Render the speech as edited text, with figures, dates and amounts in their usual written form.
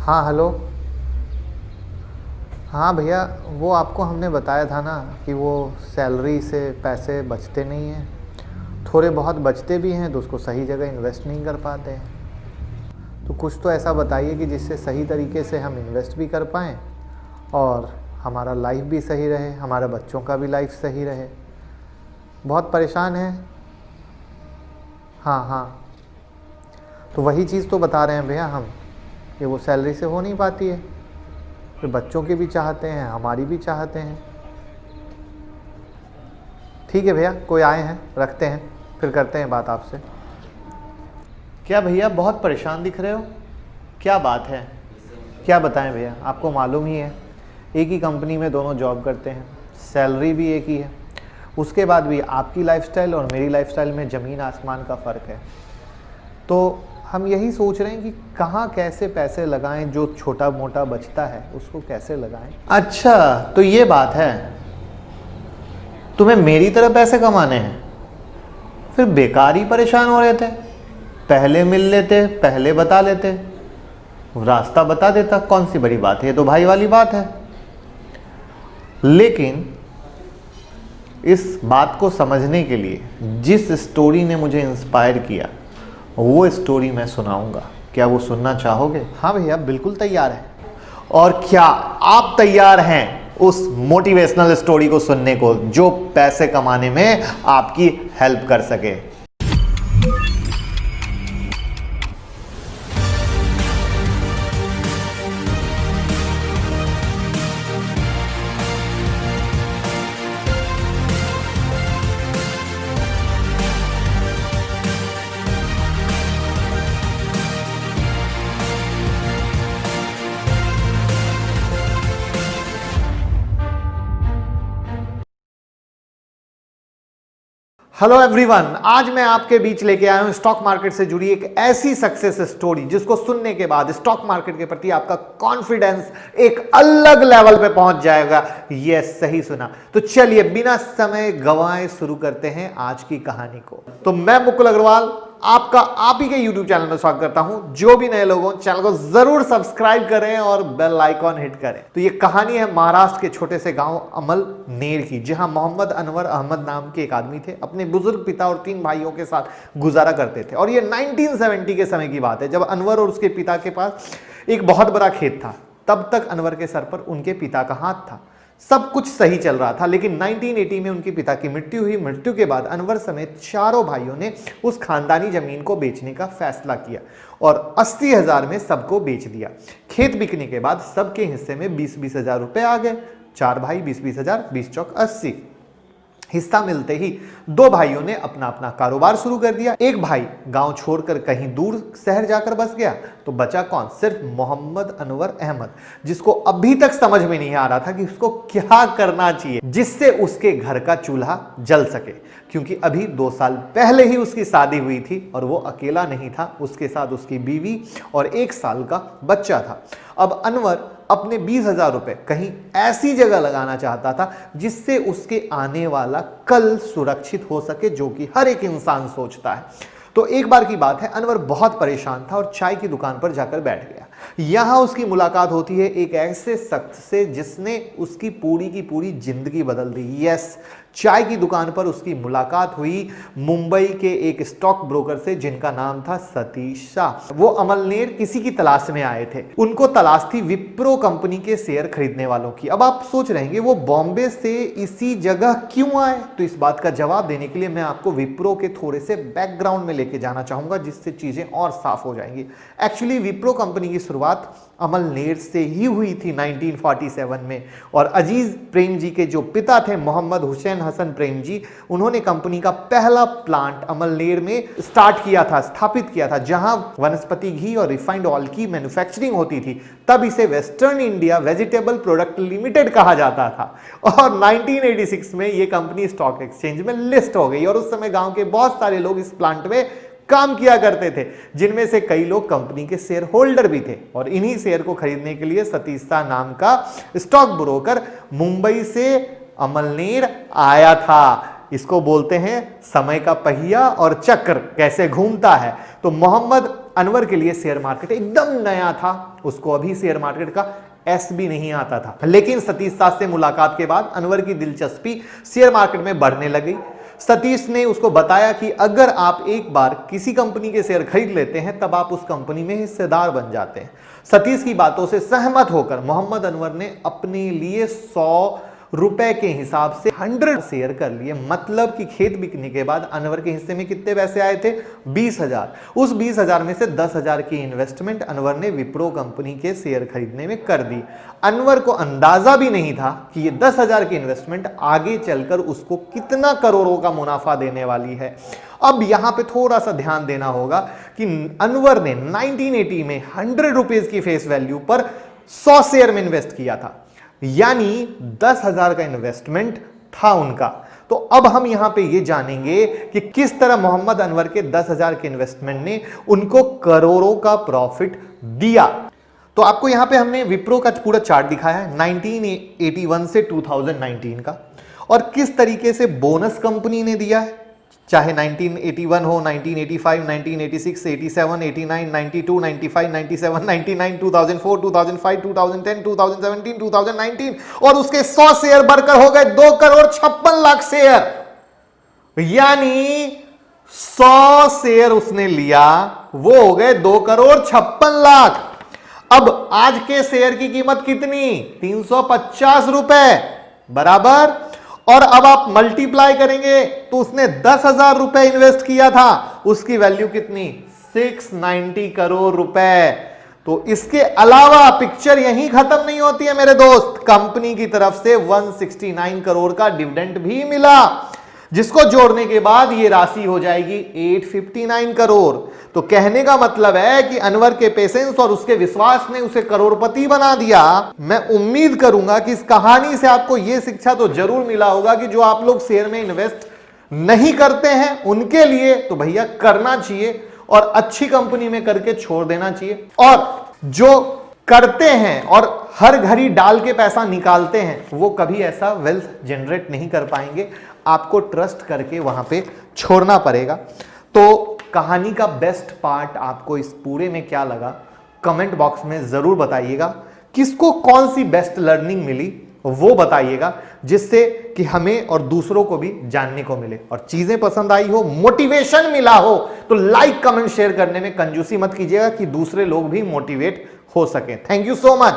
हाँ हेलो। हाँ भैया, वो आपको हमने बताया था ना कि वो सैलरी से पैसे बचते नहीं हैं। थोड़े बहुत बचते भी हैं तो उसको सही जगह इन्वेस्ट नहीं कर पाते हैं। तो कुछ तो ऐसा बताइए कि जिससे सही तरीके से हम इन्वेस्ट भी कर पाएँ और हमारा लाइफ भी सही रहे, हमारे बच्चों का भी लाइफ सही रहे। बहुत परेशान हैं। हाँ हाँ, तो वही चीज़ तो बता रहे हैं भैया हम कि वो सैलरी से हो नहीं पाती है। फिर बच्चों की भी चाहते हैं, हमारी भी चाहते हैं। ठीक है भैया, कोई आए हैं, रखते हैं, फिर करते हैं बात आपसे। क्या भैया बहुत परेशान दिख रहे हो? क्या बात है? क्या बताएं भैया, आपको मालूम ही है एक ही कंपनी में दोनों जॉब करते हैं, सैलरी भी एक ही है, उसके बाद भी आपकी लाइफस्टाइल और मेरी लाइफस्टाइल में ज़मीन आसमान का फ़र्क है। तो हम यही सोच रहे हैं कि कहाँ कैसे पैसे लगाएं, जो छोटा मोटा बचता है उसको कैसे लगाएं। अच्छा, तो ये बात है, तुम्हें मेरी तरह पैसे कमाने हैं? फिर बेकार ही परेशान हो रहे थे। पहले मिल लेते, पहले बता लेते, रास्ता बता देता, कौन सी बड़ी बात है, ये तो भाई वाली बात है। लेकिन इस बात को समझने के लिए जिस स्टोरी ने मुझे इंस्पायर किया वो स्टोरी मैं सुनाऊंगा। क्या वो सुनना चाहोगे? हाँ भैया, बिल्कुल तैयार है। और क्या आप तैयार हैं उस मोटिवेशनल स्टोरी को सुनने को जो पैसे कमाने में आपकी हेल्प कर सके? हेलो एवरीवन, आज मैं आपके बीच लेके आया हूं स्टॉक मार्केट से जुड़ी एक ऐसी सक्सेस स्टोरी जिसको सुनने के बाद स्टॉक मार्केट के प्रति आपका कॉन्फिडेंस एक अलग लेवल पे पहुंच जाएगा। ये सही सुना। तो चलिए बिना समय गवाए शुरू करते हैं आज की कहानी को। तो मैं मुकुल अग्रवाल आपका आप ही के YouTube चैनल में स्वागत करता हूं। जो भी नए लोग हो चैनल को जरूर सब्सक्राइब करें और बेल आइकॉन हिट करें। तो ये कहानी है महाराष्ट्र के छोटे से गांव अमलनेर की, जहां मोहम्मद अनवर अहमद नाम के एक आदमी थे, अपने बुजुर्ग पिता और 3 भाइयों के साथ गुजारा करते थे। और ये 1970 के समय की बात है, जब अनवर और उसके पिता के पास एक बहुत बड़ा खेत था। तब तक अनवर के सर पर उनके पिता का हाथ था, सब कुछ सही चल रहा था। लेकिन 1980 में उनके पिता की मृत्यु हुई। मृत्यु के बाद अनवर समेत चारों भाइयों ने उस खानदानी जमीन को बेचने का फैसला किया और 80,000 में सबको बेच दिया। खेत बिकने के बाद सबके हिस्से में 20-20 हजार रुपए आ गए। 4 भाई 20-20 हजार, 20 चौक 80। हिस्सा मिलते ही 2 भाइयों ने अपना अपना कारोबार शुरू कर दिया। एक भाई गांव छोड़कर कहीं दूर शहर जाकर बस गया, तो बचा कौन? सिर्फ मोहम्मद अनवर अहमद, जिसको अभी तक समझ में नहीं आ रहा था कि उसको क्या करना चाहिए जिससे उसके घर का चूल्हा जल सके। क्योंकि अभी 2 साल पहले ही उसकी शादी हुई थी और वो अकेला नहीं था, उसके साथ उसकी बीवी और 1 साल का बच्चा था। अब अनवर अपने 20,000 रुपए कहीं ऐसी जगह लगाना चाहता था जिससे उसके आने वाला कल सुरक्षित हो सके, जो कि हर एक इंसान सोचता है। तो एक बार की बात है, अनवर बहुत परेशान था और चाय की दुकान पर जाकर बैठ गया। यहां उसकी मुलाकात होती है एक ऐसे शख्स से जिसने उसकी पूरी की पूरी जिंदगी बदल दी। यस, चाय की दुकान पर उसकी मुलाकात हुई मुंबई के एक स्टॉक ब्रोकर से जिनका नाम था सतीश शाह। वो अमलनेर किसी की तलाश में आए थे। उनको तलाश थी विप्रो कंपनी के शेयर खरीदने वालों की। अब आप सोच रहे हैं वो बॉम्बे से इसी जगह क्यों आए? तो इस बात का जवाब देने के लिए मैं आपको विप्रो के थोड़े से बैकग्राउंड में लेके जाना चाहूंगा, जिससे चीजें और साफ हो जाएंगी। एक्चुअली विप्रो कंपनी की शुरुआत अमलनेर से ही हुई थी 1947 में। और अजीज प्रेम जी के जो पिता थे मोहम्मद हुसैन हसन प्रेम जी, उन्होंने कंपनी का पहला प्लांट अमलनेर में स्टार्ट किया था, स्थापित किया था, जहां वनस्पति घी और रिफाइंड ऑयल की मैन्युफैक्चरिंग होती थी। तब इसे western India vegetable product limited कहा जाता था। और 1986 में यह कंपनी स्टॉक एक्सचेंज में लिस्ट हो गई और उस समय गांव के बहुत सारे लोग इस प्लांट में काम किया करते थे, जिनमें से कई लोग कंपनी के शेयर होल्डर भी थे। और इन्हीं शेयर को खरीदने के लिए सतीश शाह नाम का स्टॉक ब्रोकर मुंबई से अमलनेर आया था। इसको बोलते हैं समय का पहिया और चक्र कैसे घूमता है। तो मोहम्मद अनवर के लिए शेयर मार्केट एकदम नया था, उसको अभी शेयर मार्केट का एस भी नहीं आता था। लेकिन सतीश साथ से मुलाकात के बाद अनवर की दिलचस्पी शेयर मार्केट में बढ़ने लगी। सतीश ने उसको बताया कि अगर आप एक बार किसी कंपनी के शेयर खरीद लेते हैं तब आप उस कंपनी में हिस्सेदार बन जाते हैं। सतीश की बातों से सहमत होकर मोहम्मद अनवर ने अपने लिए 100 रुपए के हिसाब से 100 शेयर कर लिए। मतलब कि खेत बिकने के बाद अनवर के हिस्से में कितने पैसे आए थे? 20,000। उस 20,000 में से 10,000 की इन्वेस्टमेंट अनवर ने विप्रो कंपनी के शेयर खरीदने में कर दी। अनवर को अंदाजा भी नहीं था कि ये 10,000 की इन्वेस्टमेंट आगे चलकर उसको कितना करोड़ों का मुनाफा देने वाली है। अब यहां पे थोड़ा सा ध्यान देना होगा कि अनवर ने 1980 में 100 रुपीज की फेस वैल्यू पर 100 शेयर में इन्वेस्ट किया था, यानी 10,000 का इन्वेस्टमेंट था उनका। तो अब हम यहां पे ये जानेंगे कि किस तरह मोहम्मद अनवर के 10,000 के इन्वेस्टमेंट ने उनको करोड़ों का प्रॉफिट दिया। तो आपको यहां पे हमने विप्रो का पूरा चार्ट दिखाया है 1981 से 2019 का, और किस तरीके से बोनस कंपनी ने दिया है, चाहे 1981 हो, 1985, 1986, 87, 89, 92, 95, 97, 99, 2004, 2005, 2010, 2017, 2019 और उसके 100 शेयर बढ़कर हो गए 2,56,00,000 शेयर। यानी 100 शेयर उसने लिया, वो हो गए 2,56,00,000। अब आज के शेयर की कीमत कितनी? 350 रुपए बराबर। और अब आप मल्टीप्लाई करेंगे तो उसने 10,000 रुपए इन्वेस्ट किया था, उसकी वैल्यू कितनी? 690 करोड़ रुपए। तो इसके अलावा पिक्चर यहीं खत्म नहीं होती है मेरे दोस्त, कंपनी की तरफ से 169 करोड़ का डिविडेंड भी मिला, जिसको जोड़ने के बाद ये राशि हो जाएगी 859 करोड़। तो कहने का मतलब है कि अनवर के पेशेंस और उसके विश्वास ने उसे करोड़पति बना दिया। मैं उम्मीद करूंगा कि इस कहानी से आपको यह शिक्षा तो जरूर मिला होगा कि जो आप लोग शेयर में इन्वेस्ट नहीं करते हैं उनके लिए तो भैया करना चाहिए, और अच्छी कंपनी में करके छोड़ देना चाहिए। और जो करते हैं और हर घड़ी डाल के पैसा निकालते हैं वो कभी ऐसा वेल्थ जनरेट नहीं कर पाएंगे। आपको ट्रस्ट करके वहां पे छोड़ना पड़ेगा। तो कहानी का बेस्ट पार्ट आपको इस पूरे में क्या लगा, कमेंट बॉक्स में जरूर बताइएगा। किसको कौन सी बेस्ट लर्निंग मिली वो बताइएगा, जिससे कि हमें और दूसरों को भी जानने को मिले। और चीजें पसंद आई हो, मोटिवेशन मिला हो तो लाइक कमेंट शेयर करने में कंजूसी मत कीजिएगा कि दूसरे लोग भी मोटिवेट हो सके। Thank you so much.